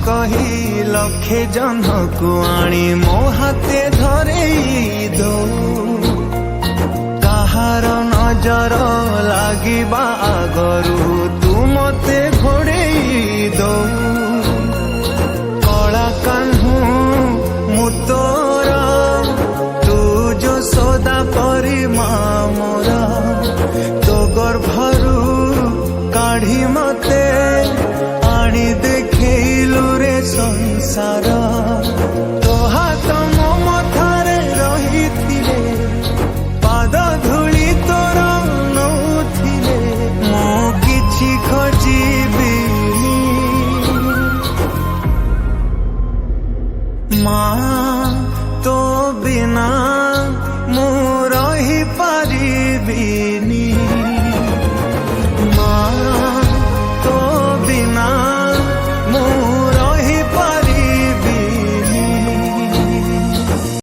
कही लक्षे जन को आनी मो हाथे धरेई दो कहार नजर लागिबा आगरू तू मते घोड़े